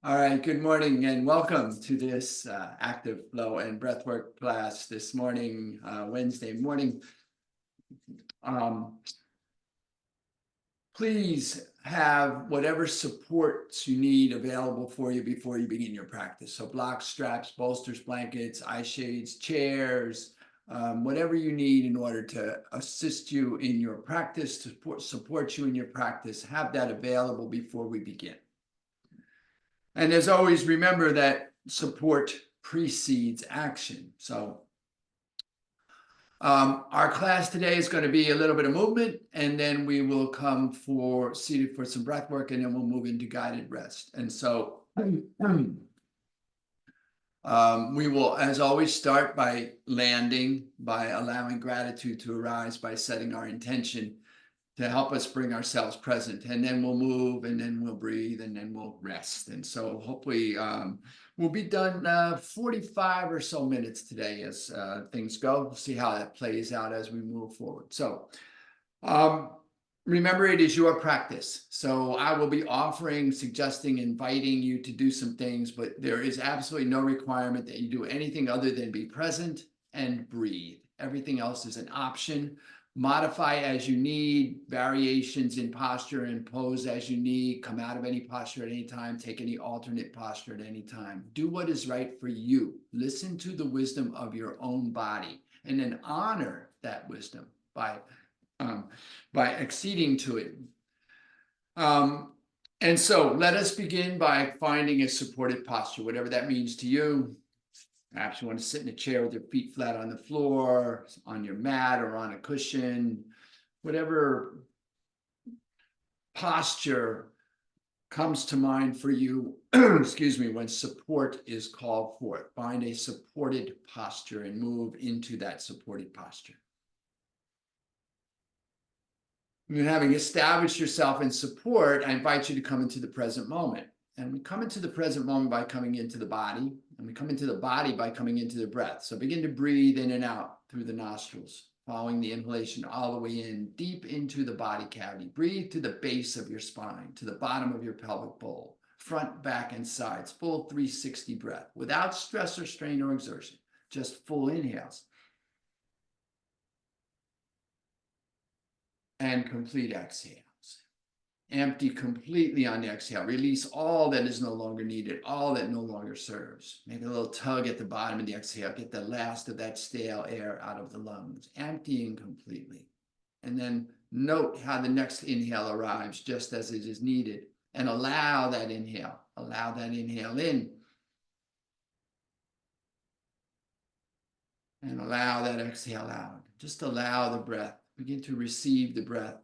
All right, good morning and welcome to this active flow and breathwork class this morning, Wednesday morning. Please have whatever supports you need available for you before you begin your practice. So blocks, straps, bolsters, blankets, eye shades, chairs, whatever you need in order to assist you in your practice, to support you in your practice, have that available before we begin. And as always, remember that support precedes action. So our class today is going to be a little bit of movement, and then we will come seated for some breath work, and then we'll move into guided rest. And so we will, as always, start by landing, by allowing gratitude to arise, by setting our intention to help us bring ourselves present, and then we'll move, and then we'll breathe, and then we'll rest. And so hopefully we'll be done 45 or so minutes today as things go. We'll see how that plays out as we move forward. So remember, it is your practice. So I will be offering, suggesting, inviting you to do some things, but there is absolutely no requirement that you do anything other than be present and breathe. Everything else is an option. Modify as you need, variations in posture and pose as you need, come out of any posture at any time, take any alternate posture at any time. Do what is right for you. Listen to the wisdom of your own body, and then honor that wisdom by acceding to it. And so let us begin by finding a supported posture, whatever that means to you. Perhaps you want to sit in a chair with your feet flat on the floor, on your mat, or on a cushion. Whatever posture comes to mind for you, excuse me, when support is called for. Find a supported posture and move into that supported posture. And having established yourself in support, I invite you to come into the present moment. And we come into the present moment by coming into the body, and we come into the body by coming into the breath. So begin to breathe in and out through the nostrils, following the inhalation all the way in, deep into the body cavity. Breathe to the base of your spine, to the bottom of your pelvic bowl, front, back, and sides, full 360 breath, without stress or strain or exertion, just full inhales. And complete exhales. Empty completely on the exhale. Release all that is no longer needed, all that no longer serves. Make a little tug at the bottom of the exhale. Get the last of that stale air out of the lungs, emptying completely. And then note how the next inhale arrives just as it is needed, and allow that inhale. Allow that inhale in. And allow that exhale out. Just allow the breath. Begin to receive the breath.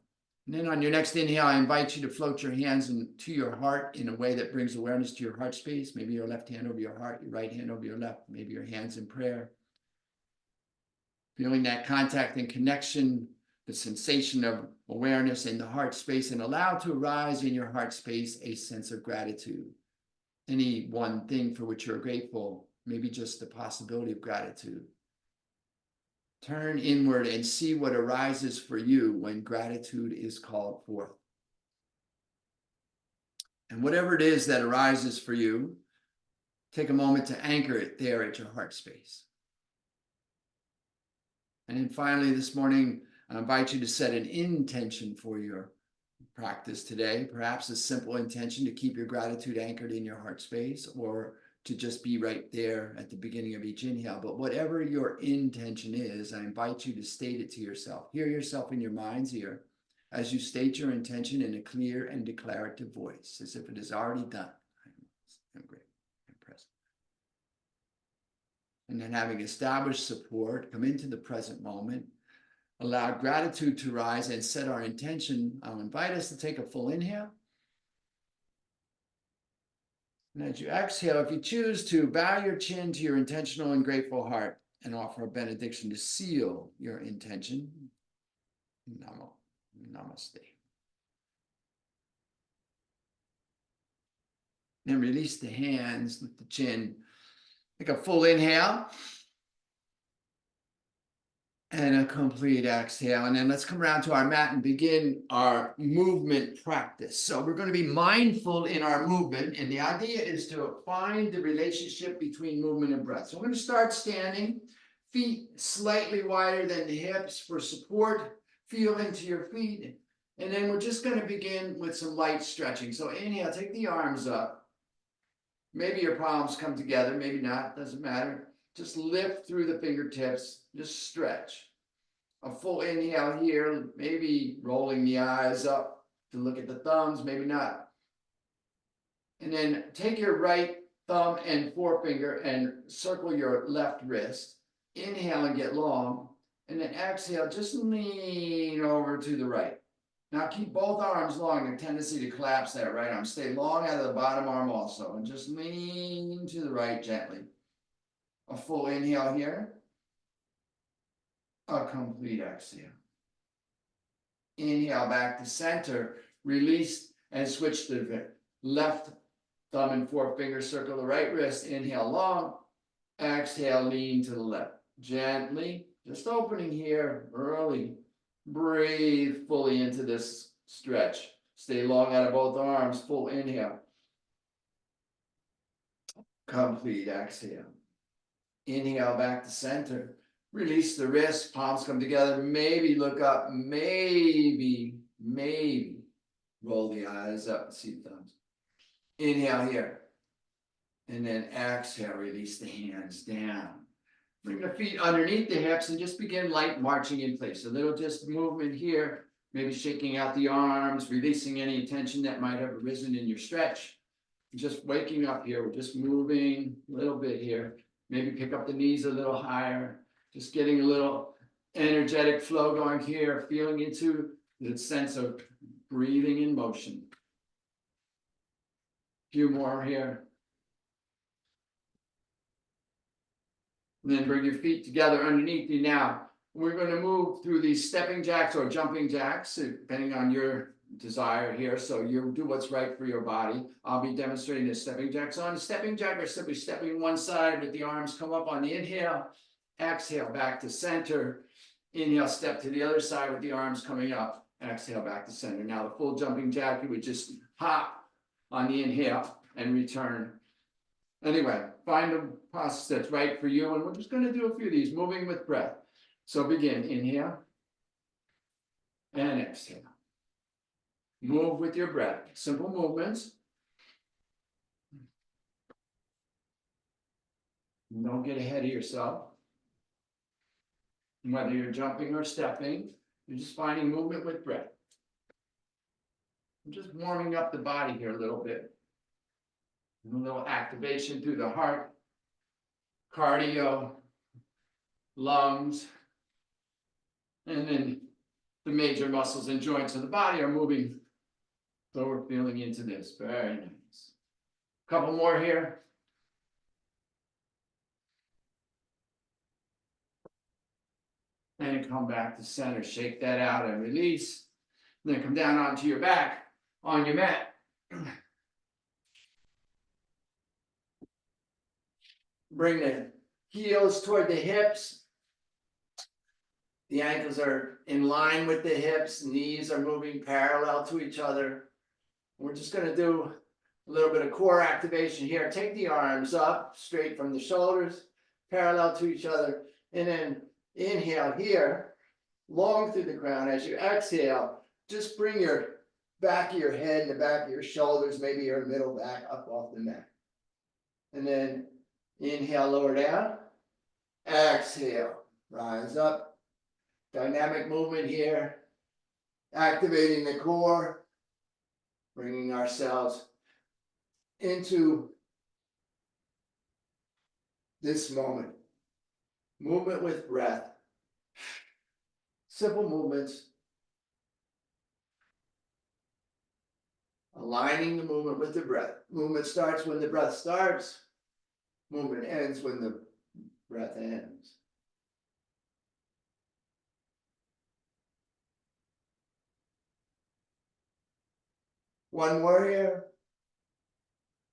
And then on your next inhale, I invite you to float your hands into your heart in a way that brings awareness to your heart space. Maybe your left hand over your heart, your right hand over your left, maybe your hands in prayer. Feeling that contact and connection, the sensation of awareness in the heart space, and allow to arise in your heart space a sense of gratitude. Any one thing for which you're grateful, maybe just the possibility of gratitude. Turn inward and see what arises for you when gratitude is called forth. And whatever it is that arises for you, take a moment to anchor it there at your heart space. And then finally, this morning, I invite you to set an intention for your practice today, perhaps a simple intention to keep your gratitude anchored in your heart space, or to just be right there at the beginning of each inhale. But whatever your intention is, I invite you to state it to yourself. Hear yourself in your mind's ear as you state your intention in a clear and declarative voice, as if it is already done. I'm great. I'm present. And then, having established support, come into the present moment, allow gratitude to rise, and set our intention. I'll invite us to take a full inhale. And as you exhale, if you choose to, bow your chin to your intentional and grateful heart and offer a benediction to seal your intention. Namaste. Then release the hands, lift the chin. Take a full inhale. And a complete exhale. And then let's come around to our mat and begin our movement practice. So we're going to be mindful in our movement. And the idea is to find the relationship between movement and breath. So I'm going to start standing, feet slightly wider than the hips for support. Feel into your feet. And then we're just going to begin with some light stretching. So inhale, take the arms up. Maybe your palms come together, maybe not, doesn't matter. Just lift through the fingertips, just stretch. A full inhale here, maybe rolling the eyes up to look at the thumbs, maybe not. And then take your right thumb and forefinger and circle your left wrist. Inhale and get long. And then exhale, just lean over to the right. Now keep both arms long, a tendency to collapse that right arm. Stay long out of the bottom arm also. And just lean to the right gently. A full inhale here. A complete exhale. Inhale back to center. Release and switch to the left thumb and forefinger. Circle the right wrist. Inhale long. Exhale, lean to the left. Gently, just opening here early. Breathe fully into this stretch. Stay long out of both arms. Full inhale. Complete exhale. Inhale back to center. Release the wrist. Palms come together. Maybe look up. Maybe roll the eyes up and see the thumbs. Inhale here. And then exhale. Release the hands down. Bring the feet underneath the hips and just begin light marching in place. A little just movement here, maybe shaking out the arms, releasing any tension that might have arisen in your stretch. Just waking up here, we're just moving a little bit here. Maybe pick up the knees a little higher, just getting a little energetic flow going here, feeling into the sense of breathing in motion. A few more here. And then bring your feet together underneath you now. We're going to move through these stepping jacks or jumping jacks, depending on your desire here. So you do what's right for your body. I'll be demonstrating the stepping jacks. So on the stepping jack, we're simply stepping one side with the arms come up on the inhale. Exhale back to center. Inhale, step to the other side with the arms coming up. Exhale back to center. Now the full jumping jack, you would just hop on the inhale and return. Anyway, find the process that's right for you. And we're just going to do a few of these, moving with breath. So begin, inhale and exhale. Move with your breath. Simple movements. Don't get ahead of yourself. Whether you're jumping or stepping, you're just finding movement with breath. I'm just warming up the body here a little bit. A little activation through the heart, cardio, lungs, and then the major muscles and joints of the body are moving. So we're feeling into this. Very nice. Couple more here. And come back to center. Shake that out and release. And then come down onto your back on your mat. Bring the heels toward the hips. The ankles are in line with the hips. Knees are moving parallel to each other. We're just going to do a little bit of core activation here. Take the arms up straight from the shoulders, parallel to each other. And then inhale here, long through the crown. As you exhale, just bring your back of your head and the back of your shoulders, maybe your middle back up off the neck. And then inhale, lower down. Exhale, rise up. Dynamic movement here. Activating the core. Bringing ourselves into this moment. Movement with breath. Simple movements. Aligning the movement with the breath. Movement starts when the breath starts. Movement ends when the breath ends. One more here.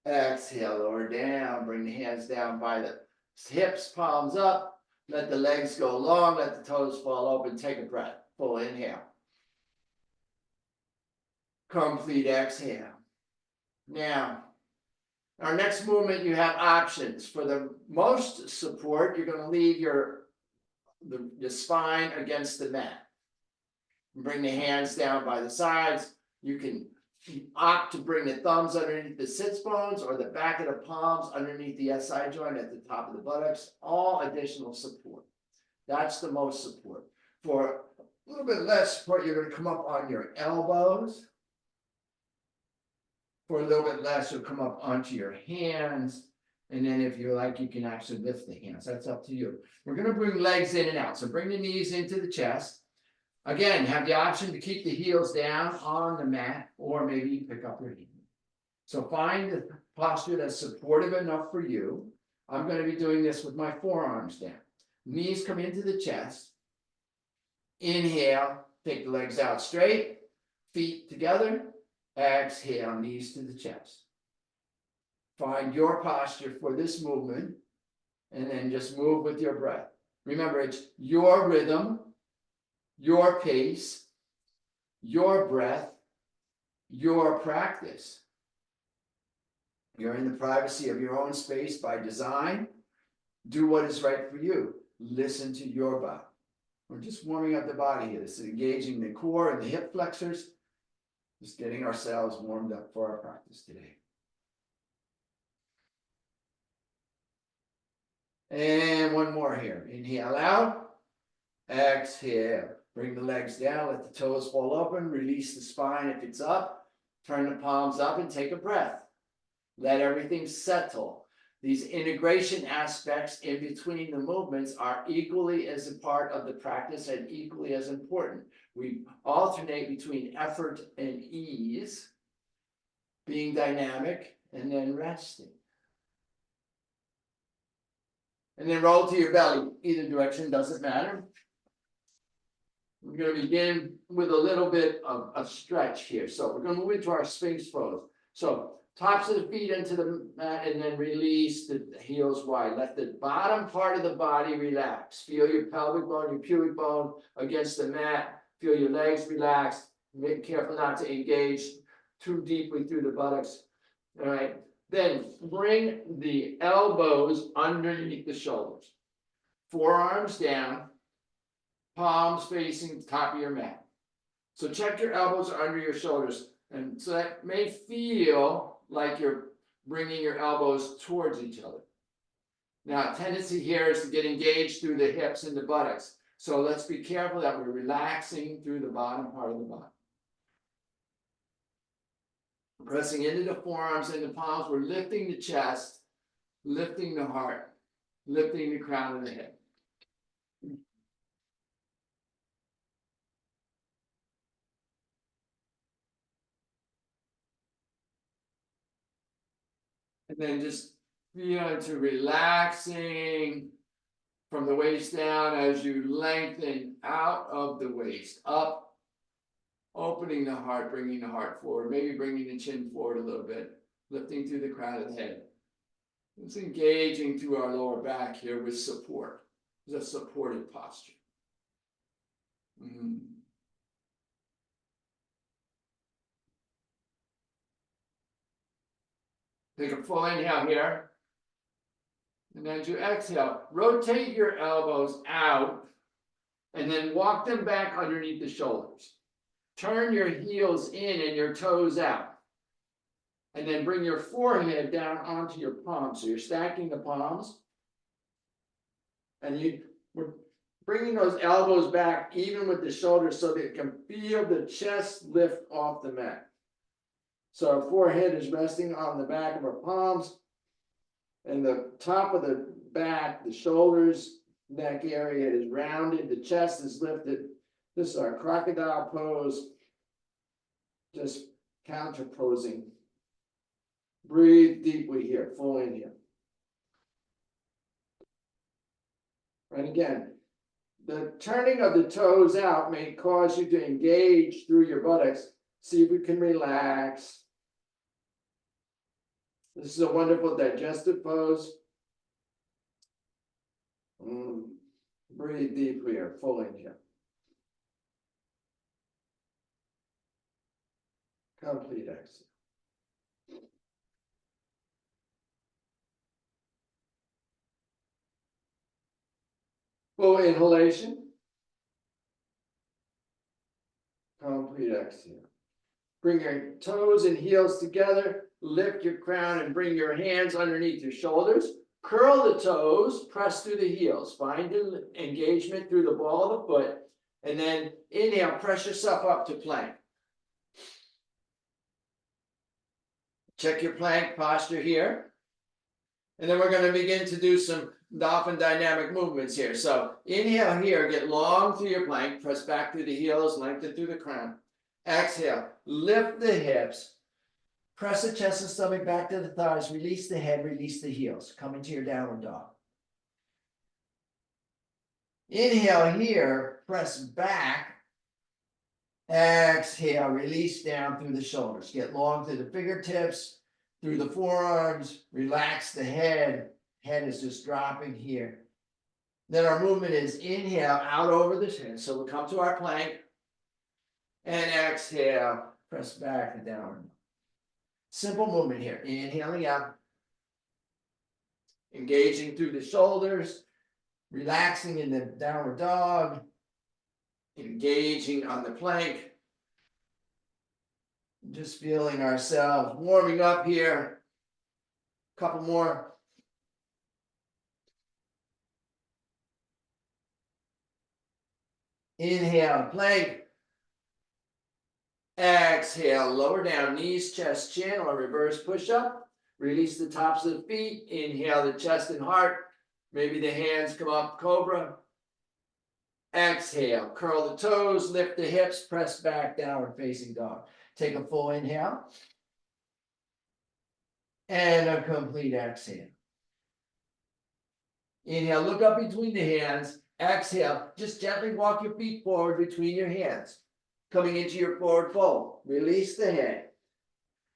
Exhale, lower down. Bring the hands down by the hips, palms up. Let the legs go long, let the toes fall open, take a breath. Full inhale. Complete exhale. Now, our next movement, you have options. For the most support, you're going to leave the spine against the mat. Bring the hands down by the sides. You can opt to bring the thumbs underneath the sits bones or the back of the palms underneath the SI joint at the top of the buttocks. All additional support. That's the most support. For a little bit less support, you're going to come up on your elbows. For a little bit less, you'll come up onto your hands. And then if you like, you can actually lift the hands. That's up to you. We're going to bring legs in and out. So bring the knees into the chest. Again, have the option to keep the heels down on the mat, or maybe pick up your knee. So find the posture that's supportive enough for you. I'm going to be doing this with my forearms down. Knees come into the chest. Inhale, take the legs out straight, feet together. Exhale, knees to the chest. Find your posture for this movement, and then just move with your breath. Remember, it's your rhythm, your pace, your breath, your practice. You're in the privacy of your own space by design. Do what is right for you. Listen to your body. We're just warming up the body here. This is engaging the core and the hip flexors. Just getting ourselves warmed up for our practice today. And one more here. Inhale out. Exhale. Bring the legs down. Let the toes fall open. Release the spine if it's up. Turn the palms up and take a breath. Let everything settle. These integration aspects in between the movements are equally as a part of the practice and equally as important. We alternate between effort and ease, being dynamic, and then resting. And then roll to your belly. Either direction, doesn't matter. We're going to begin with a little bit of a stretch here. So we're going to move into our Sphinx pose. So tops of the feet into the mat, and then release the heels wide. Let the bottom part of the body relax. Feel your pelvic bone, your pubic bone against the mat. Feel your legs relax. Be careful not to engage too deeply through the buttocks. All right. Then bring the elbows underneath the shoulders. Forearms down. Palms facing the top of your mat. So check your elbows are under your shoulders. And so that may feel like you're bringing your elbows towards each other. Now, a tendency here is to get engaged through the hips and the buttocks. So let's be careful that we're relaxing through the bottom part of the body. Pressing into the forearms and the palms, we're lifting the chest, lifting the heart, lifting the crown of the head. And then just feel into relaxing from the waist down as you lengthen out of the waist, up, opening the heart, bringing the heart forward, maybe bringing the chin forward a little bit, lifting through the crown of the head. It's engaging through our lower back here with support. It's a supported posture. Take a full inhale here. And as you exhale, rotate your elbows out and then walk them back underneath the shoulders. Turn your heels in and your toes out. And then bring your forehead down onto your palms. So you're stacking the palms. And we're bringing those elbows back even with the shoulders so that you can feel the chest lift off the mat. So our forehead is resting on the back of our palms. And the top of the back, the shoulders, neck area is rounded. The chest is lifted. This is our crocodile pose. Just counterposing. Breathe deeply here. Full inhale. And again, the turning of the toes out may cause you to engage through your buttocks. See if you can relax. This is a wonderful digestive pose. Breathe deeply here, full inhale. Complete exhale. Full inhalation. Complete exhale. Bring your toes and heels together. Lift your crown and bring your hands underneath your shoulders. Curl the toes, press through the heels. Find engagement through the ball of the foot. And then inhale, press yourself up to plank. Check your plank posture here. And then we're going to begin to do some dolphin dynamic movements here. So inhale here, get long through your plank, press back through the heels, lengthen through the crown. Exhale, lift the hips, press the chest and stomach back to the thighs, release the head, release the heels. Come into your downward dog. Inhale here, press back. Exhale, release down through the shoulders. Get long through the fingertips, through the forearms, relax the head. Head is just dropping here. Then our movement is inhale out over the chin. So we'll come to our plank. And exhale, press back and down. Simple movement here. Inhaling out. Engaging through the shoulders. Relaxing in the downward dog. Engaging on the plank. Just feeling ourselves warming up here. Couple more. Inhale, plank. Exhale, lower down, knees, chest, chin, or reverse push-up. Release the tops of the feet. Inhale the chest and heart. Maybe the hands come up, cobra. Exhale, curl the toes, lift the hips, press back, downward facing dog. Take a full inhale. And a complete exhale. Inhale, look up between the hands. Exhale, just gently walk your feet forward between your hands. Coming into your forward fold. Release the head.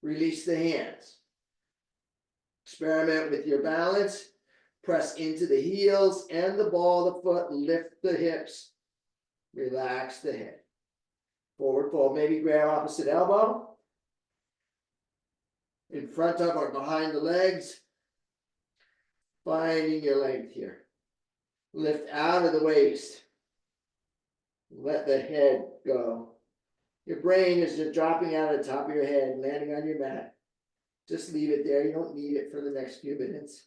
Release the hands. Experiment with your balance. Press into the heels and the ball of the foot. Lift the hips. Relax the head. Forward fold. Maybe grab opposite elbow. In front of or behind the legs. Finding your length here. Lift out of the waist. Let the head go. Your brain is just dropping out of the top of your head, landing on your mat. Just leave it there. You don't need it for the next few minutes.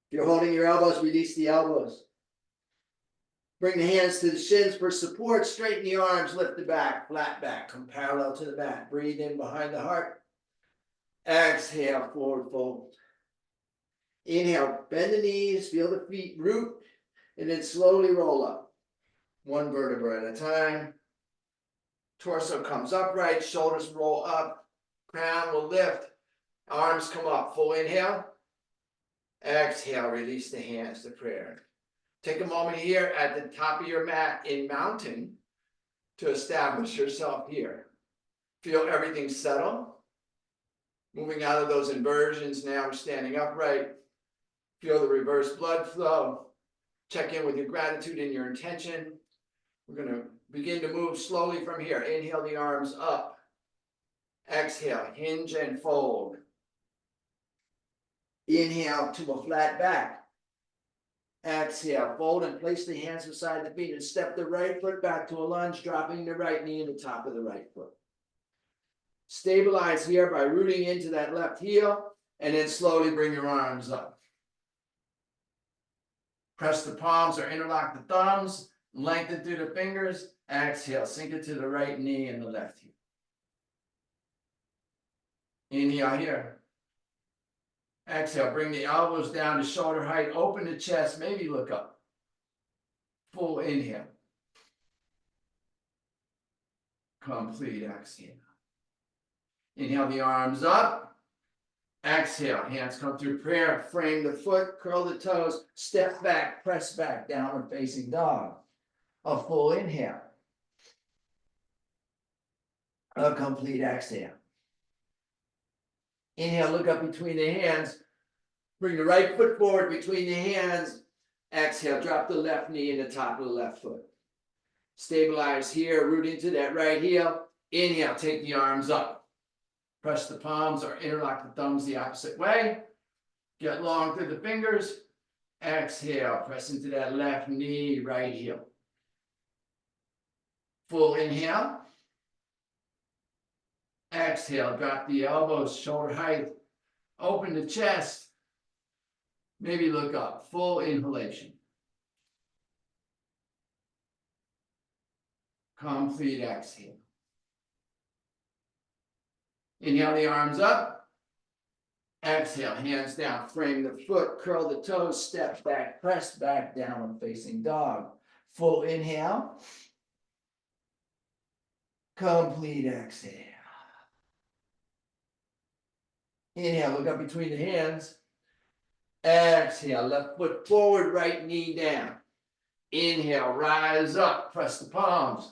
If you're holding your elbows, release the elbows. Bring the hands to the shins for support. Straighten the arms, lift the back, flat back. Come parallel to the mat. Breathe in behind the heart. Exhale, forward fold. Inhale, bend the knees, feel the feet root, and then slowly roll up. One vertebra at a time. Torso comes upright, shoulders roll up, crown will lift, arms come up. Full inhale. Exhale, release the hands to prayer. Take a moment here at the top of your mat in mountain to establish yourself here. Feel everything settle. Moving out of those inversions, now we're standing upright. Feel the reverse blood flow. Check in with your gratitude and your intention. We're going to begin to move slowly from here. Inhale the arms up. Exhale, hinge and fold. Inhale to a flat back. Exhale, fold and place the hands beside the feet and step the right foot back to a lunge, dropping the right knee in the top of the right foot. Stabilize here by rooting into that left heel and then slowly bring your arms up. Press the palms or interlock the thumbs, lengthen through the fingers. Exhale, sink it to the right knee and the left heel. Inhale here. Exhale, bring the elbows down to shoulder height, open the chest, maybe look up. Full inhale. Complete exhale. Inhale the arms up. Exhale, hands come through prayer, frame the foot, curl the toes, step back, press back, downward facing dog. A full inhale. A complete exhale. Inhale, look up between the hands. Bring the right foot forward between the hands. Exhale, drop the left knee in the top of the left foot. Stabilize here, root into that right heel. Inhale, take the arms up. Press the palms or interlock the thumbs the opposite way. Get long through the fingers. Exhale, press into that left knee, right heel. Full inhale. Exhale, drop the elbows, shoulder height. Open the chest. Maybe look up. Full inhalation. Complete exhale. Inhale the arms up. Exhale, hands down. Frame the foot, curl the toes, step back, press back, downward facing dog. Full inhale. Complete exhale. Inhale, look up between the hands. Exhale, left foot forward, right knee down. Inhale, rise up, press the palms.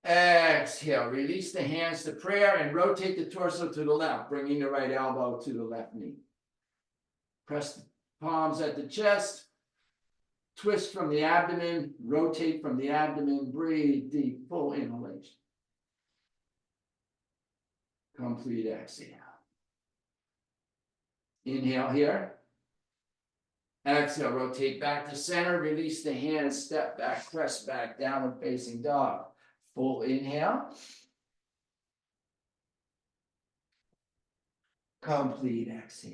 Exhale, release the hands to prayer and rotate the torso to the left, bringing the right elbow to the left knee. Press the palms at the chest. Twist from the abdomen, rotate from the abdomen, breathe deep, full inhalation. Complete exhale. Inhale here. Exhale, rotate back to center, release the hands, step back, press back, downward facing dog. Full inhale. Complete exhale.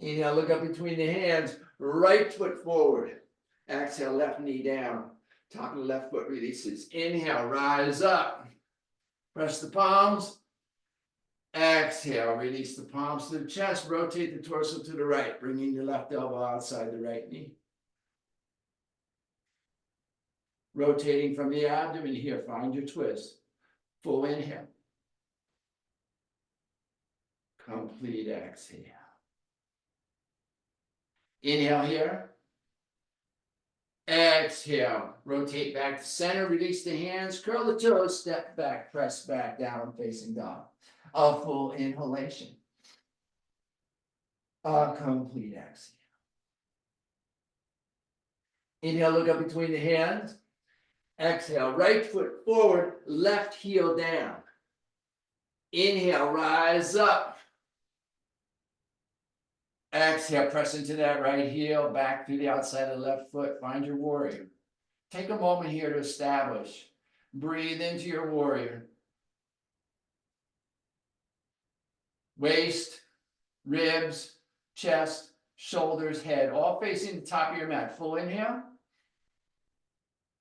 Inhale, look up between the hands, right foot forward. Exhale, left knee down. Top of the left foot releases. Inhale, rise up. Press the palms. Exhale, release the palms to the chest. Rotate the torso to the right, bringing the left elbow outside the right knee. Rotating from the abdomen here, find your twist. Full inhale. Complete exhale. Inhale here. Exhale, rotate back to center, release the hands, curl the toes, step back, press back, downward facing dog. A full inhalation. A complete exhale. Inhale, look up between the hands. Exhale, right foot forward, left heel down. Inhale, rise up. Exhale, press into that right heel, back through the outside of the left foot. Find your warrior. Take a moment here to establish. Breathe into your warrior. Waist, ribs, chest, shoulders, head, all facing the top of your mat. Full inhale.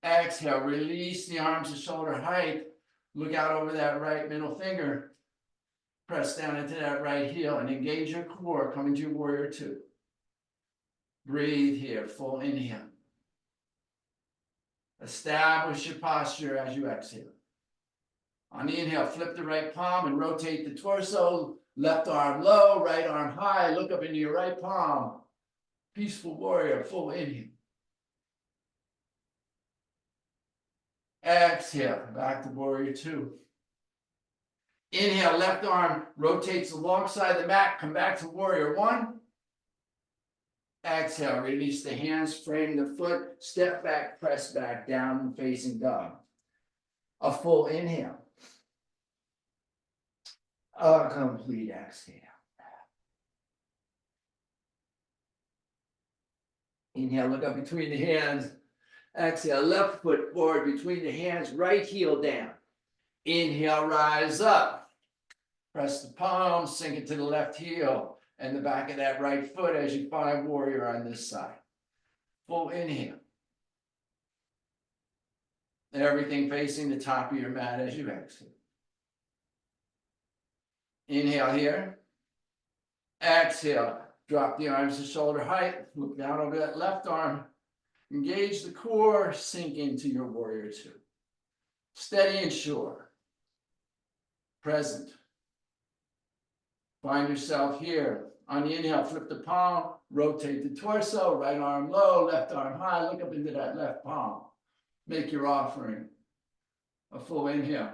Exhale, release the arms to shoulder height. Look out over that right middle finger. Press down into that right heel and engage your core, coming to warrior two. Breathe here, full inhale. Establish your posture as you exhale. On the inhale, flip the right palm and rotate the torso. Left arm low, right arm high. Look up into your right palm. Peaceful warrior, full inhale. Exhale, back to warrior two. Inhale, left arm rotates alongside the mat. Come back to warrior one. Exhale, release the hands, frame the foot, step back, press back, down facing dog. A full inhale. A complete exhale. Inhale, look up between the hands. Exhale, left foot forward between the hands, right heel down. Inhale, rise up. Press the palms, sink it to the left heel and the back of that right foot as you find warrior on this side. Full inhale. Everything facing the top of your mat as you exhale. Inhale here. Exhale. Drop the arms to shoulder height. Look down over that left arm. Engage the core. Sink into your warrior two. Steady and sure. Present. Find yourself here. On the inhale, flip the palm. Rotate the torso. Right arm low. Left arm high. Look up into that left palm. Make your offering. A full inhale.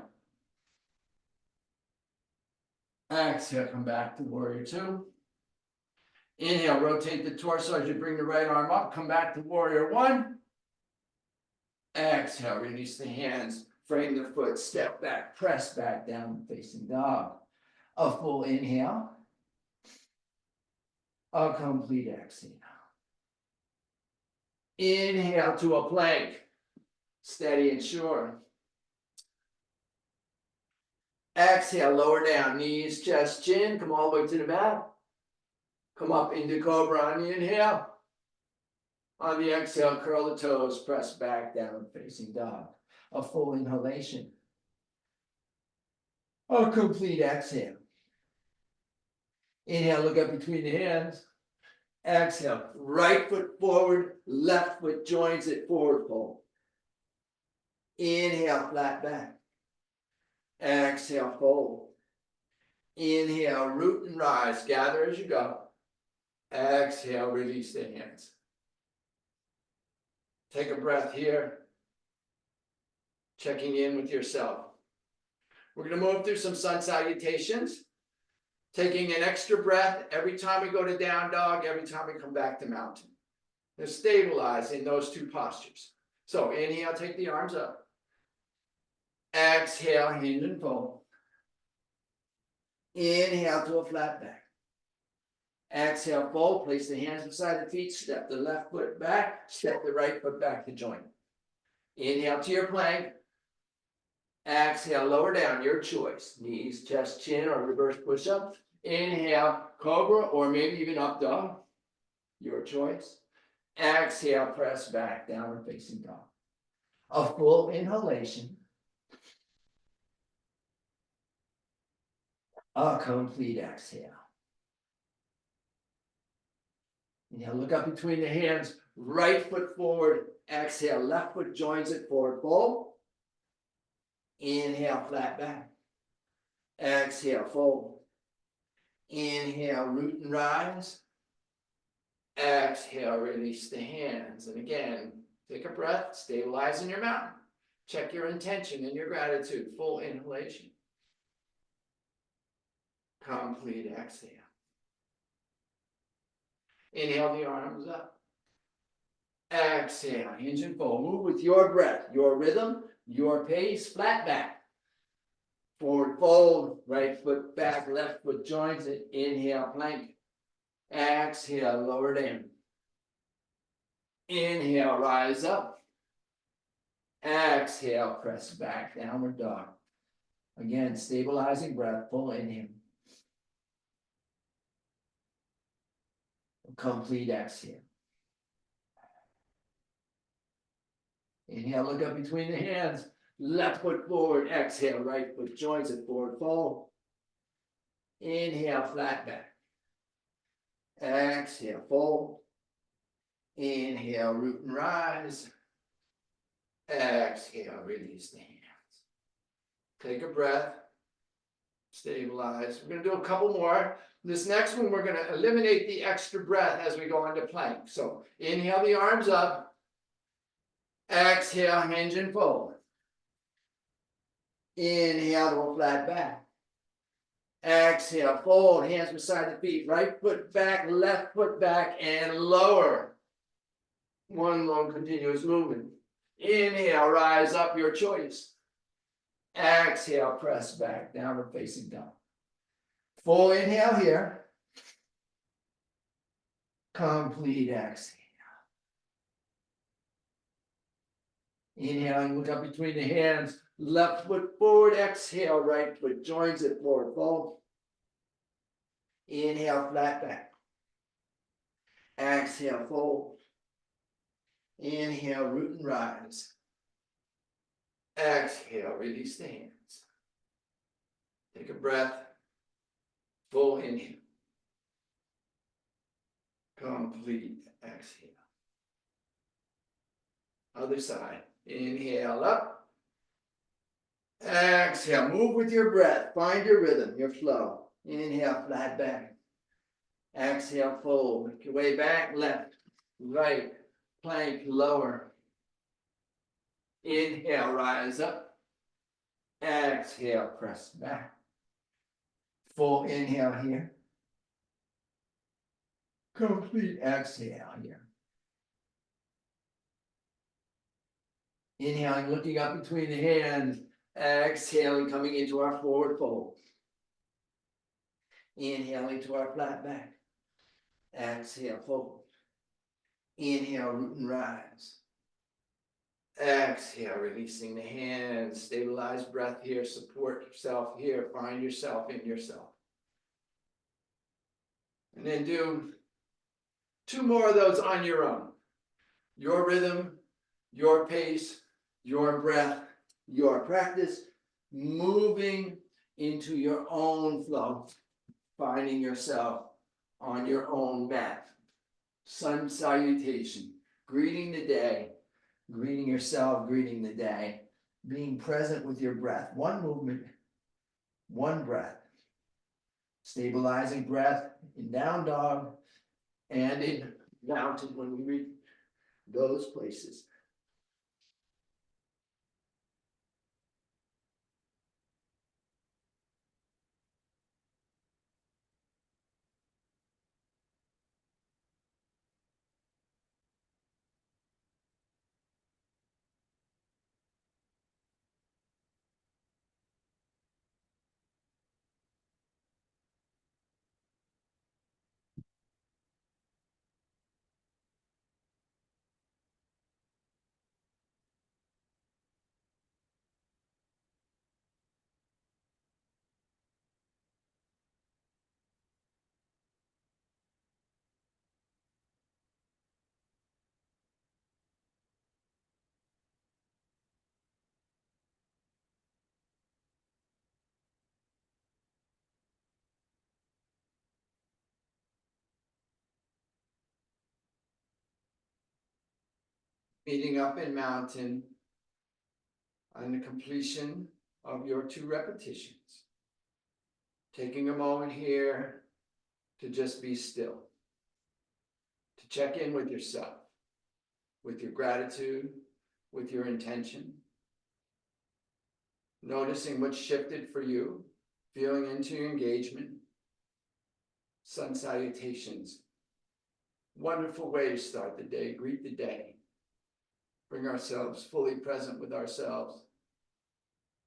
Exhale, come back to warrior two. Inhale, rotate the torso as you bring the right arm up, come back to warrior one. Exhale, release the hands, frame the foot, step back, press back down, facing dog. A full inhale. A complete exhale. Inhale to a plank, steady and sure. Exhale, lower down, knees, chest, chin, come all the way to the mat. Come up into cobra on the inhale. On the exhale, curl the toes, press back down, facing dog. A full inhalation. A complete exhale. Inhale, look up between the hands. Exhale, right foot forward, left foot joins it, forward fold. Inhale, flat back. Exhale, fold. Inhale, root and rise, gather as you go. Exhale, release the hands. Take a breath here. Checking in with yourself. We're going to move through some sun salutations. Taking an extra breath every time we go to down dog, every time we come back to mountain. And stabilize in those two postures. So inhale, take the arms up. Exhale, hinge and fold. Inhale to a flat back. Exhale, fold, place the hands beside the feet, step the left foot back, step the right foot back to join. Inhale to your plank. Exhale, lower down, your choice. Knees, chest, chin, or reverse push-up. Inhale, cobra, or maybe even up dog. Your choice. Exhale, press back, downward facing dog. A full inhalation. A complete exhale. Inhale, look up between the hands, right foot forward. Exhale, left foot joins it, forward fold. Inhale, flat back. Exhale, fold. Inhale, root and rise. Exhale, release the hands. And again, take a breath, stabilize in your mountain. Check your intention and your gratitude. Full inhalation. Complete exhale. Inhale the arms up. Exhale, hinge and fold. Move with your breath, your rhythm, your pace, flat back. Forward fold, right foot back, left foot joins it. Inhale, plank. Exhale, lower down. Inhale, rise up. Exhale, press back, downward dog. Again, stabilizing breath, full inhale. Complete exhale. Inhale, look up between the hands. Left foot forward, exhale, right foot joins it, forward fold. Inhale, flat back. Exhale, fold. Inhale, root and rise. Exhale, release the hands. Take a breath. Stabilize. We're going to do a couple more. This next one, we're going to eliminate the extra breath as we go into plank. So inhale the arms up. Exhale, hinge and fold. Inhale to a flat back. Exhale, fold, hands beside the feet. Right foot back, left foot back, and lower. One long continuous movement. Inhale, rise up, your choice. Exhale, press back, downward facing dog. Full inhale here. Complete exhale. Inhale and look up between the hands. Left foot forward, exhale, right foot joins it, forward fold. Inhale, flat back. Exhale, fold. Inhale, root and rise. Exhale, release the hands. Take a breath. Full inhale. Complete exhale. Other side. Inhale up. Exhale. Move with your breath. Find your rhythm, your flow. Inhale, flat back. Exhale, fold. Make your way back, left, right, plank, lower. Inhale, rise up. Exhale, press back. Full inhale here. Complete exhale here. Inhaling, looking up between the hands. Exhaling, coming into our forward fold. Inhaling to our flat back. Exhale, fold. Inhale, root and rise. Exhale, releasing the hands. Stabilize breath here. Support yourself here. Find yourself in yourself. And then do 2 more of those on your own. Your rhythm, your pace, your breath, your practice, moving into your own flow, finding yourself on your own mat. Sun salutation, greeting the day, greeting yourself, greeting the day, being present with your breath. One movement, one breath. Stabilizing breath in down dog and in mountain when we reach those places. Meeting up in mountain on the completion of your 2 repetitions. Taking a moment here to just be still, to check in with yourself, with your gratitude, with your intention. Noticing what's shifted for you, feeling into your engagement. Sun salutations. Wonderful way to start the day, greet the day. Bring ourselves fully present with ourselves.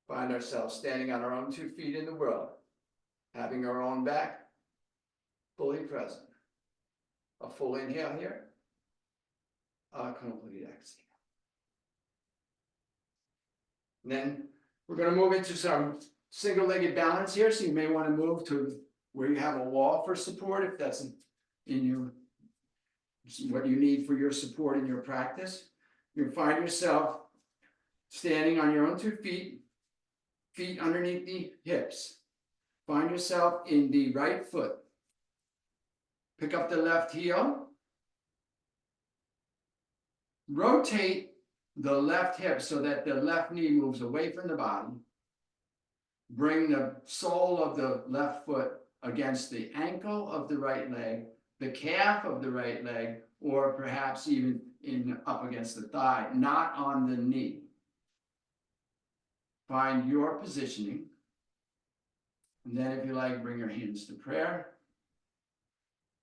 Find ourselves standing on our own 2 feet in the world, having our own back, fully present. A full inhale here, a complete exhale. And then we're going to move into some single-legged balance here, so you may want to move to where you have a wall for support, if that's in your, what you need for your support in your practice. You'll find yourself standing on your own 2 feet, feet underneath the hips. Find yourself in the right foot. Pick up the left heel. Rotate the left hip so that the left knee moves away from the body. Bring the sole of the left foot against the ankle of the right leg, the calf of the right leg, or perhaps even up against the thigh, not on the knee. Find your positioning. And then if you like, bring your hands to prayer.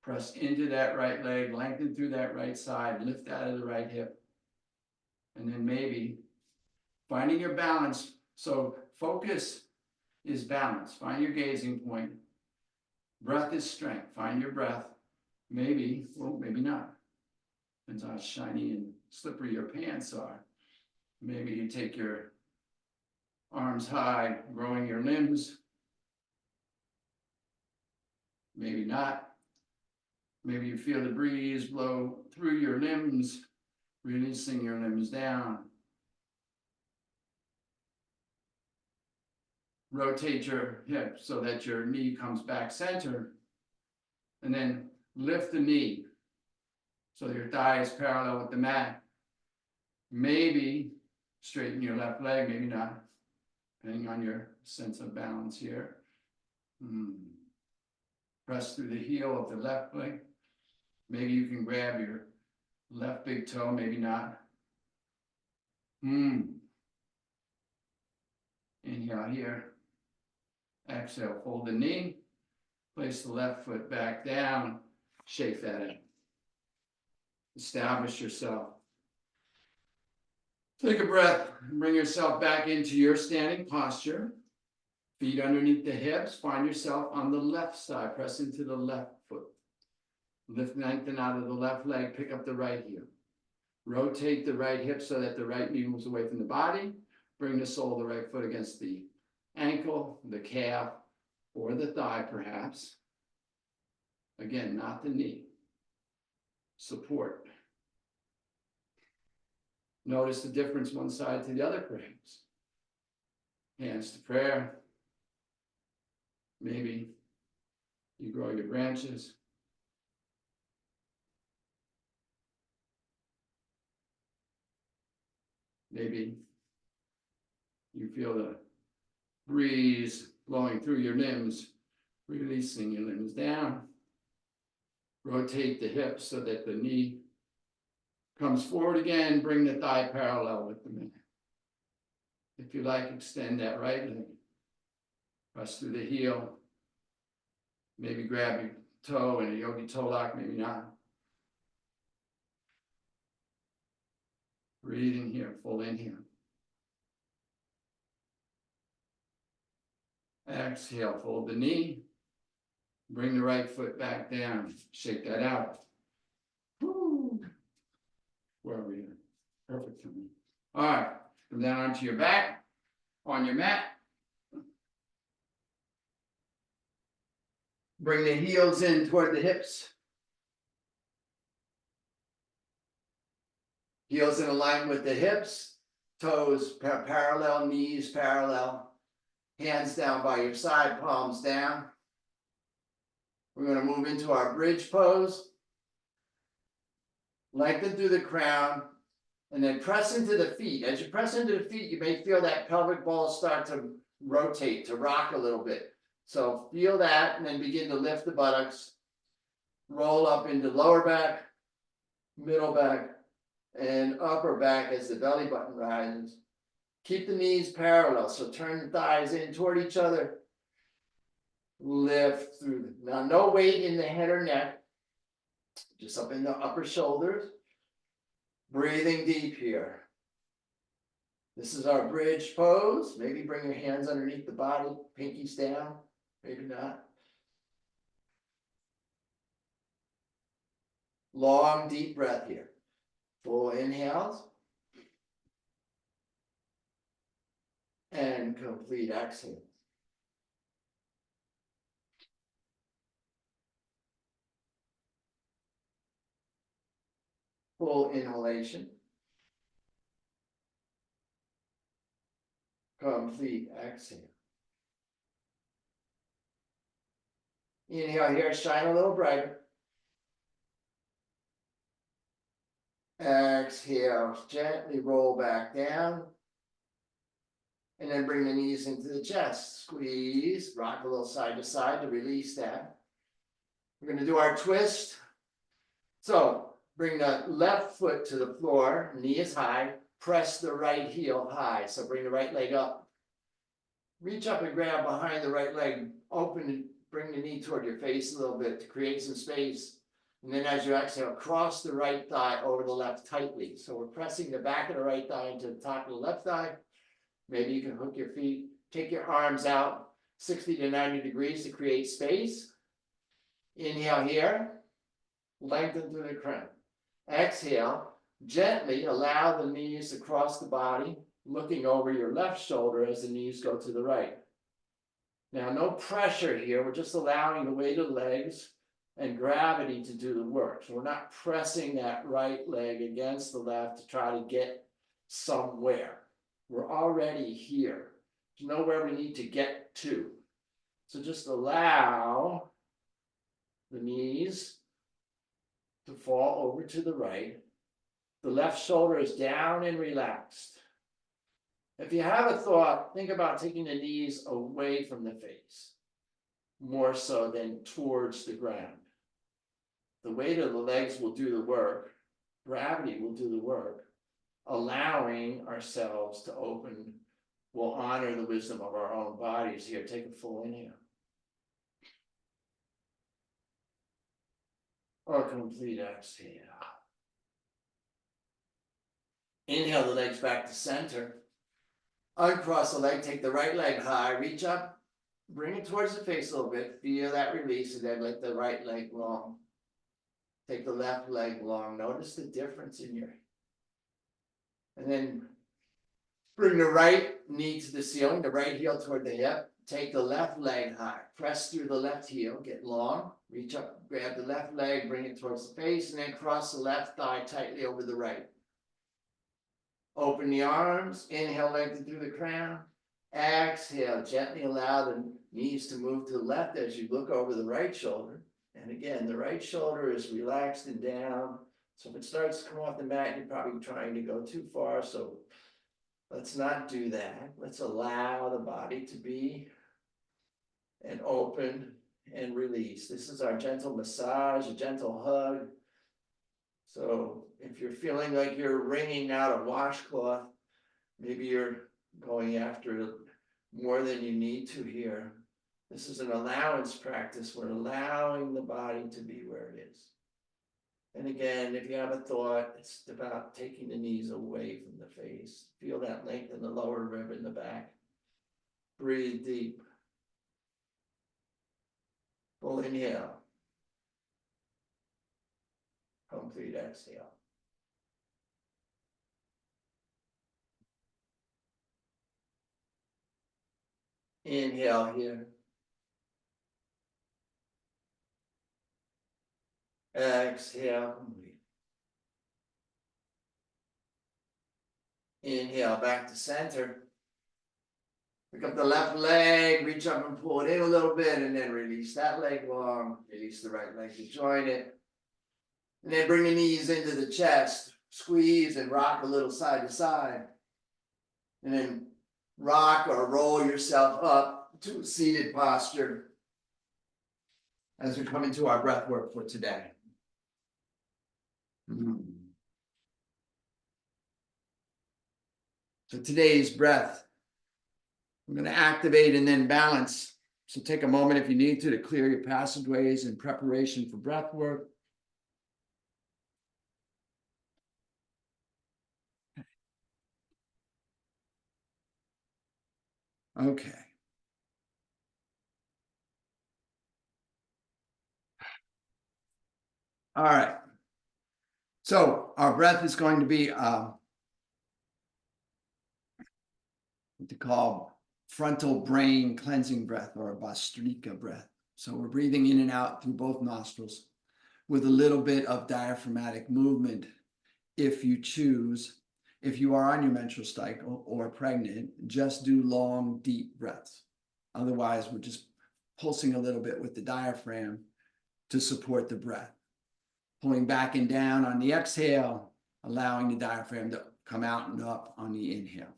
Press into that right leg, lengthen through that right side, lift out of the right hip. And then maybe finding your balance. So focus is balance. Find your gazing point. Breath is strength. Find your breath. Maybe, well, maybe not. Depends how shiny and slippery your pants are. Maybe you take your arms high, growing your limbs. Maybe not. Maybe you feel the breeze blow through your limbs, releasing your limbs down. Rotate your hip so that your knee comes back center. And then lift the knee so your thigh is parallel with the mat. Maybe straighten your left leg, maybe not, depending on your sense of balance here. Press through the heel of the left leg. Maybe you can grab your left big toe, maybe not. Inhale here. Exhale, fold the knee. Place the left foot back down. Shake that out. Establish yourself. Take a breath and bring yourself back into your standing posture. Feet underneath the hips. Find yourself on the left side. Press into the left foot. Lift, lengthen out of the left leg. Pick up the right heel. Rotate the right hip so that the right knee moves away from the body. Bring the sole of the right foot against the ankle, the calf, or the thigh perhaps. Again, not the knee. Support. Notice the difference one side to the other perhaps. Hands to prayer. Maybe you grow your branches. Maybe you feel the breeze blowing through your limbs, releasing your limbs down. Rotate the hips so that the knee comes forward again. Bring the thigh parallel with the mat. If you like, extend that right leg. Press through the heel. Maybe grab your toe in a yogi toe lock, maybe not. Breathing here, full inhale. Exhale, fold the knee. Bring the right foot back down. Shake that out. Woo. Wherever you're. Perfect for me. All right. Come down onto your back, on your mat. Bring the heels in toward the hips. Heels in alignment with the hips. Toes parallel, knees parallel. Hands down by your side, palms down. We're going to move into our bridge pose. Lengthen through the crown. And then press into the feet. As you press into the feet, you may feel that pelvic ball start to rotate, to rock a little bit. So feel that and then begin to lift the buttocks. Roll up into lower back, middle back, and upper back as the belly button rises. Keep the knees parallel, so turn the thighs in toward each other. Lift through. Now, no weight in the head or neck, just up in the upper shoulders. Breathing deep here. This is our bridge pose. Maybe bring your hands underneath the body, pinkies down, maybe not. Long, deep breath here. Full inhales. And complete exhale. Full inhalation. Complete exhale. Inhale here, shine a little brighter. Exhale, gently roll back down. And then bring the knees into the chest. Squeeze, rock a little side to side to release that. We're going to do our twist. So bring the left foot to the floor, knee is high. Press the right heel high. So bring the right leg up. Reach up and grab behind the right leg. Open and bring the knee toward your face a little bit to create some space. And then as you exhale, cross the right thigh over the left tightly. So we're pressing the back of the right thigh into the top of the left thigh. Maybe you can hook your feet, take your arms out 60 to 90 degrees to create space. Inhale here, lengthen through the crown. Exhale, gently allow the knees to cross the body, looking over your left shoulder as the knees go to the right. Now, no pressure here. We're just allowing the weight of the legs and gravity to do the work. So we're not pressing that right leg against the left to try to get somewhere. We're already here. There's nowhere we need to get to. So just allow the knees to fall over to the right. The left shoulder is down and relaxed. If you have a thought, think about taking the knees away from the face, more so than towards the ground. The weight of the legs will do the work. Gravity will do the work. Allowing ourselves to open will honor the wisdom of our own bodies here. Take a full inhale. or complete exhale. Inhale the legs back to center. Uncross the leg, take the right leg high, reach up, bring it towards the face a little bit, feel that release, and then let the right leg long. Take the left leg long, notice the difference in your, and then bring the right knee to the ceiling, the right heel toward the hip, take the left leg high, press through the left heel, get long, reach up, grab the left leg, bring it towards the face, and then cross the left thigh tightly over the right. Open the arms, inhale, lengthen through the crown. Exhale, gently allow the knees to move to the left as you look over the right shoulder. And again, the right shoulder is relaxed and down. So if it starts to come off the mat, you're probably trying to go too far. So let's not do that. Let's allow the body to be and open and release. This is our gentle massage, a gentle hug. So if you're feeling like you're wringing out a washcloth, maybe you're going after more than you need to here. This is an allowance practice. We're allowing the body to be where it is. And again, if you have a thought, it's about taking the knees away from the face. Feel that length in the lower rib in the back. Breathe deep. Full inhale. Complete exhale. Inhale here. Exhale. Inhale back to center. Pick up the left leg, reach up and pull it in a little bit, and then release that leg long. Release the right leg to join it. And then bring the knees into the chest. Squeeze and rock a little side to side. And then rock or roll yourself up to a seated posture as we come into our breath work for today. So today's breath, we're going to activate and then balance. So take a moment if you need to clear your passageways in preparation for breath work. Okay. All right. So our breath is going to be what they call frontal brain cleansing breath, or a Bhastrika breath. So we're breathing in and out through both nostrils with a little bit of diaphragmatic movement if you choose. If you are on your menstrual cycle or pregnant, just do long, deep breaths. Otherwise, we're just pulsing a little bit with the diaphragm to support the breath. Pulling back and down on the exhale, allowing the diaphragm to come out and up on the inhale.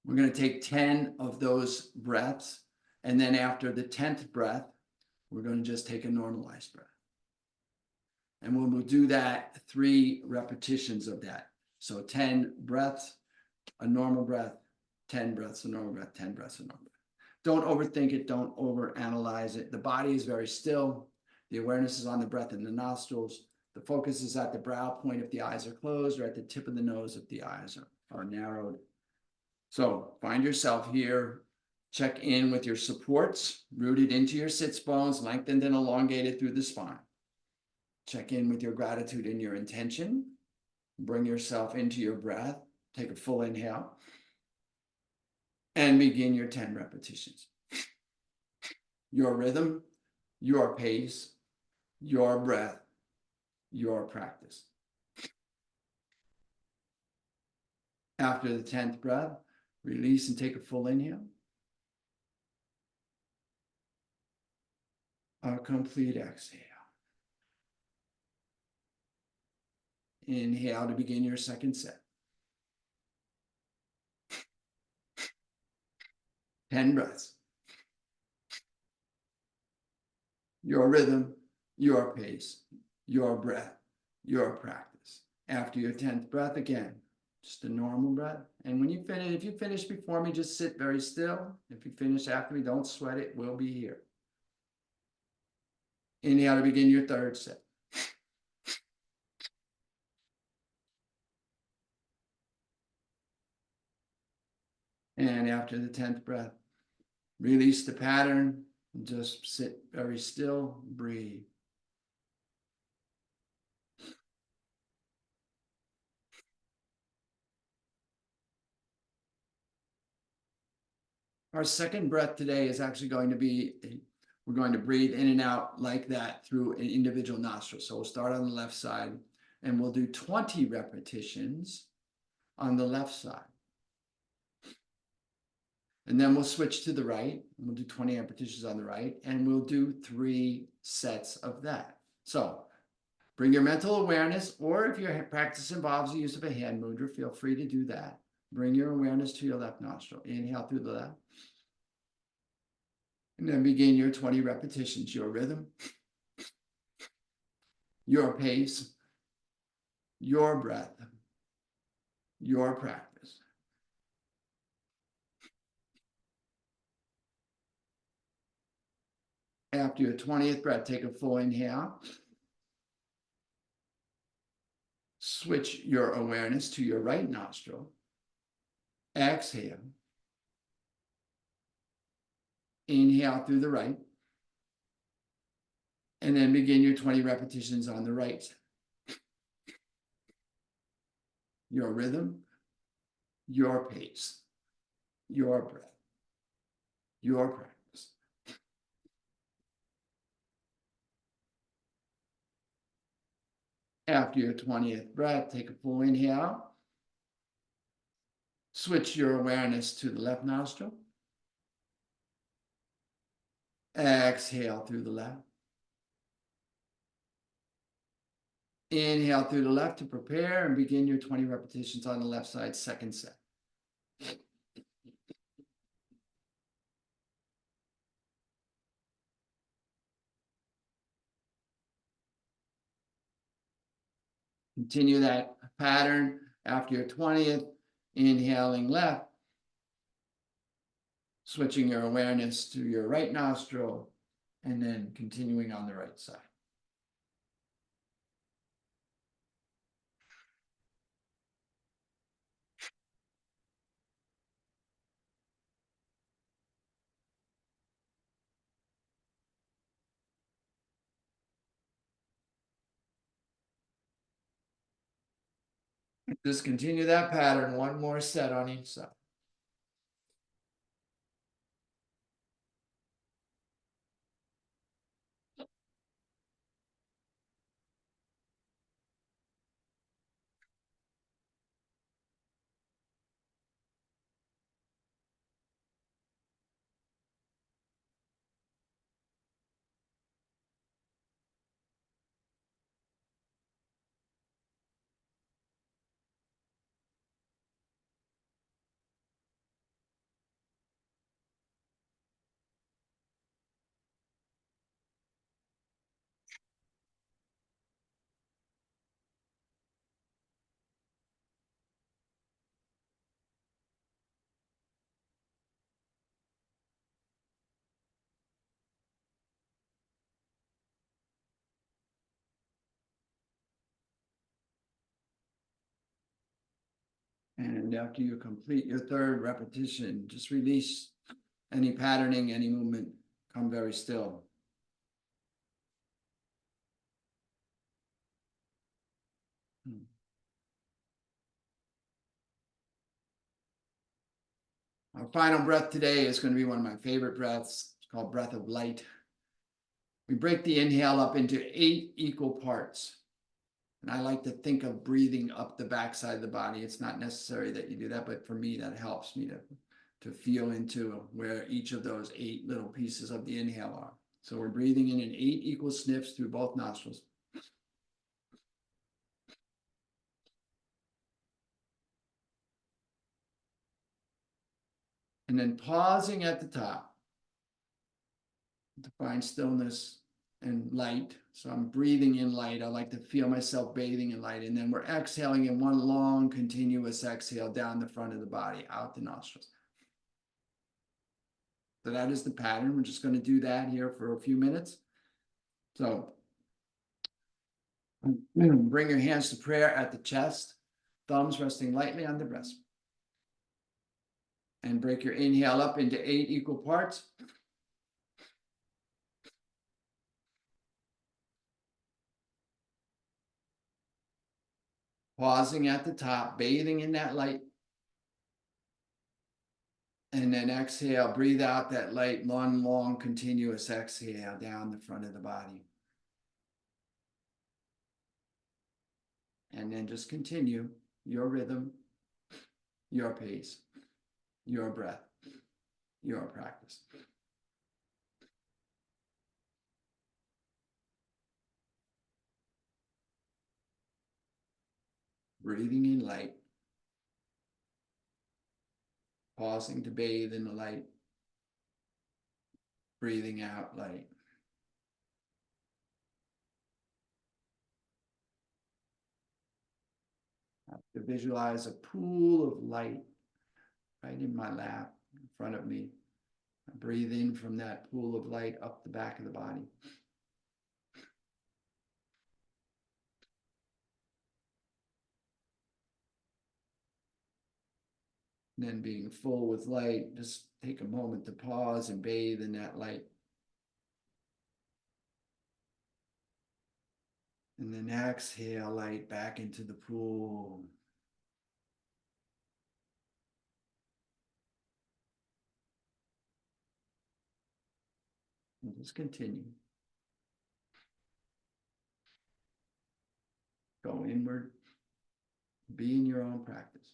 We're going to take 10 of those breaths, and then after the 10th breath, we're going to just take a normalized breath. And we'll do that 3 repetitions of that. So 10 breaths, a normal breath, 10 breaths, a normal breath, 10 breaths, a normal breath. Don't overthink it. Don't overanalyze it. The body is very still. The awareness is on the breath in the nostrils. The focus is at the brow point if the eyes are closed, or at the tip of the nose if the eyes are narrowed. So find yourself here. Check in with your supports, rooted into your sits bones, lengthened and elongated through the spine. Check in with your gratitude and your intention. Bring yourself into your breath. Take a full inhale. And begin your 10 repetitions. Your rhythm, your pace, your breath, your practice. After the 10th breath, release and take a full inhale. A complete exhale. Inhale to begin your second set. 10 breaths. Your rhythm, your pace, your breath, your practice. After your 10th breath, again, just a normal breath. And when you finish, if you finish before me, just sit very still. If you finish after me, don't sweat it. We'll be here. Inhale to begin your third set. And after the 10th breath, release the pattern and just sit very still, breathe. Our second breath today is actually going to be, we're going to breathe in and out like that through an individual nostril. So we'll start on the left side and we'll do 20 repetitions on the left side. And then we'll switch to the right and we'll do 20 repetitions on the right and we'll do 3 sets of that. So bring your mental awareness, or if your practice involves the use of a hand mudra, feel free to do that. Bring your awareness to your left nostril. Inhale through the left. And then begin your 20 repetitions, your rhythm, your pace, your breath, your practice. After your 20th breath, take a full inhale. Switch your awareness to your right nostril. Exhale. Inhale through the right. And then begin your 20 repetitions on the right. Your rhythm, your pace, your breath, your practice. After your 20th breath, take a full inhale. Switch your awareness to the left nostril. Exhale through the left. Inhale through the left to prepare and begin your 20 repetitions on the left side, second set. Continue that pattern after your 20th, inhaling left, switching your awareness to your right nostril, and then continuing on the right side. Just continue that pattern, one more set on each side. And after you complete your third repetition, just release any patterning, any movement, come very still. Our final breath today is going to be one of my favorite breaths. It's called breath of light. We break the inhale up into 8 equal parts. And I like to think of breathing up the backside of the body. It's not necessary that you do that, but for me, that helps me to feel into where each of those 8 little pieces of the inhale are. So we're breathing in 8 equal sniffs through both nostrils. And then pausing at the top to find stillness and light. So I'm breathing in light. I like to feel myself bathing in light. And then we're exhaling in one long continuous exhale down the front of the body, out the nostrils. So that is the pattern. We're just going to do that here for a few minutes. So bring your hands to prayer at the chest, thumbs resting lightly on the breast. And break your inhale up into 8 equal parts. Pausing at the top, bathing in that light. And then exhale, breathe out that light, long, continuous exhale down the front of the body. And then just continue your rhythm, your pace, your breath, your practice. Breathing in light, pausing to bathe in the light, breathing out light. I have to visualize a pool of light right in my lap, in front of me. I breathe in from that pool of light up the back of the body. And then being full with light, just take a moment to pause and bathe in that light. And then exhale light back into the pool. And just continue. Go inward. Be in your own practice.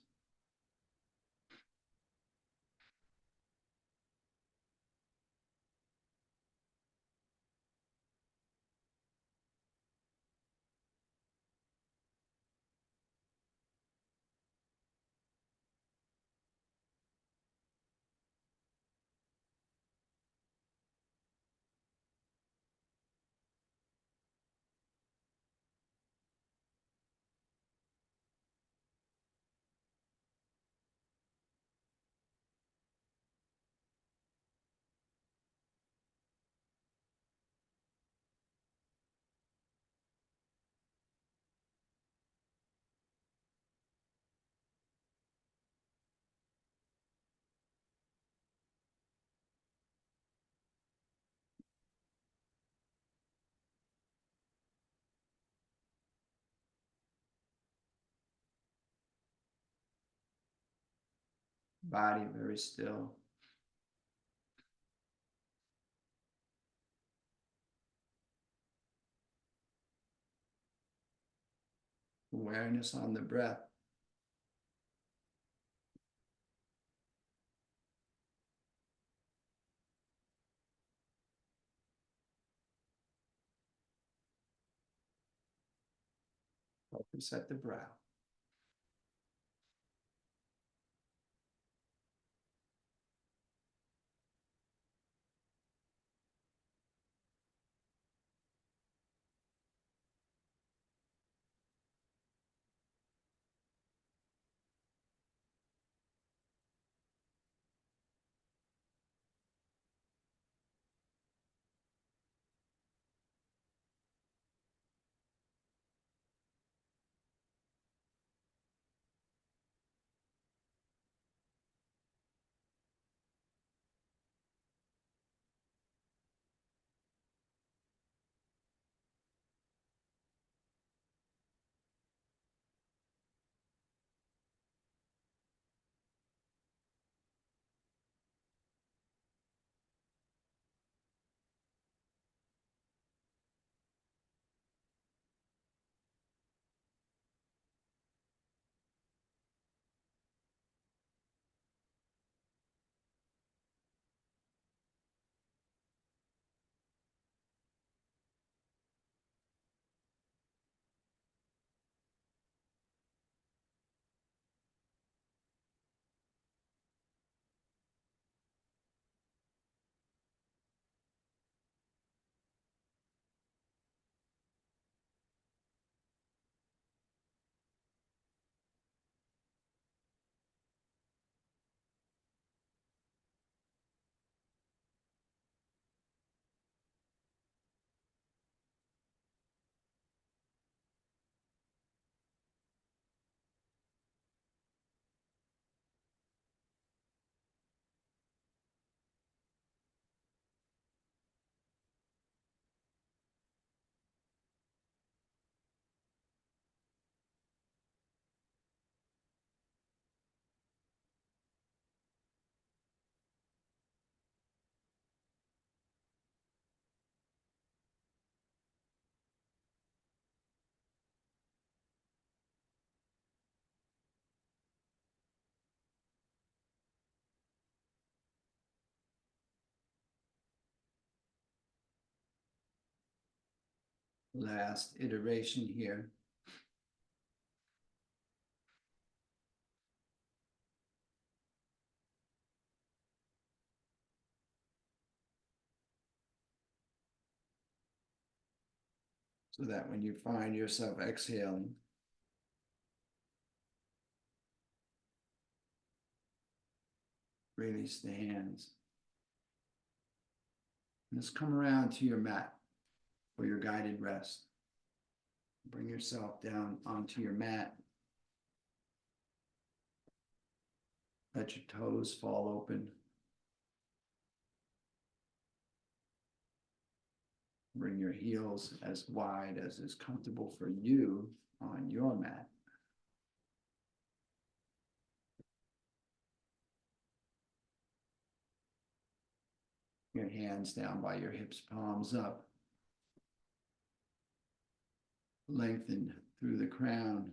Body very still. Awareness on the breath. Focus at the brow. Last iteration here. So that when you find yourself exhaling, release the hands. And just come around to your mat for your guided rest. Bring yourself down onto your mat. Let your toes fall open. Bring your heels as wide as is comfortable for you on your mat. Your hands down by your hips, palms up. Lengthen through the crown.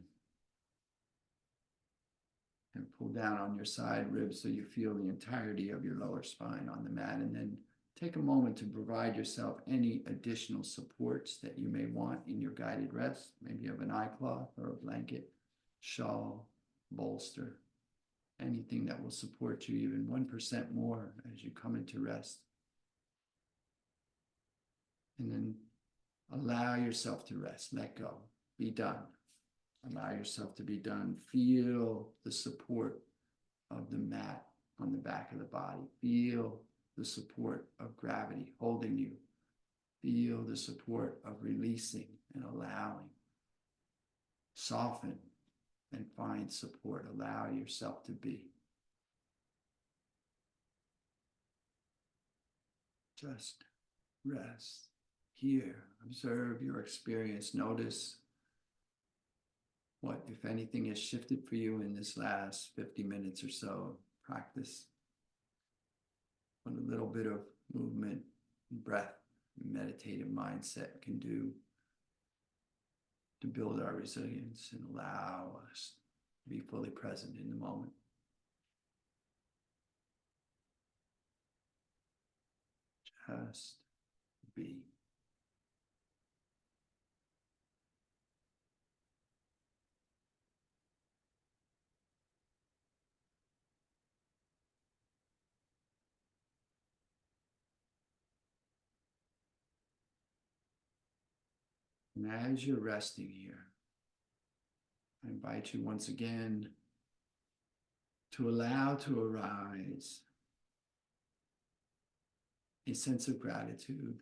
And pull down on your side ribs so you feel the entirety of your lower spine on the mat. And then take a moment to provide yourself any additional supports that you may want in your guided rest. Maybe you have an eye cloth or a blanket, shawl, bolster, anything that will support you even 1% more as you come into rest. And then allow yourself to rest, let go, be done. Allow yourself to be done. Feel the support of the mat on the back of the body. Feel the support of gravity holding you. Feel the support of releasing and allowing. Soften and find support. Allow yourself to be. Just rest here. Observe your experience. Notice what, if anything, has shifted for you in this last 50 minutes or so. Practice. What a little bit of movement, breath, meditative mindset can do to build our resilience and allow us to be fully present in the moment. Just be. And as you're resting here, I invite you once again to allow to arise a sense of gratitude.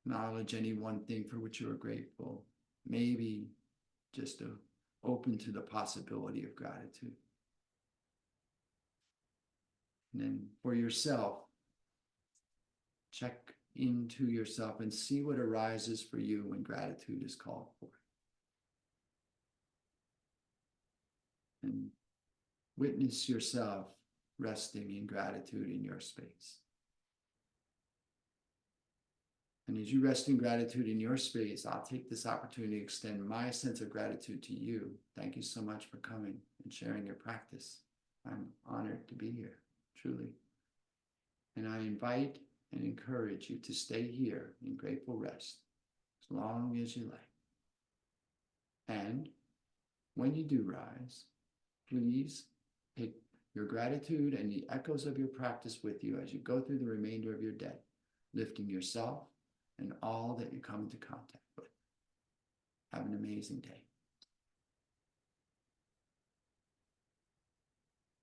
Acknowledge any one thing for which you are grateful. Maybe just open to the possibility of gratitude. And then for yourself, check into yourself and see what arises for you when gratitude is called for. And witness yourself resting in gratitude in your space. And as you rest in gratitude in your space, I'll take this opportunity to extend my sense of gratitude to you. Thank you so much for coming and sharing your practice. I'm honored to be here, truly. And I invite and encourage you to stay here in grateful rest as long as you like. And when you do rise, please take your gratitude and the echoes of your practice with you as you go through the remainder of your day, lifting yourself and all that you come into contact with. Have an amazing day.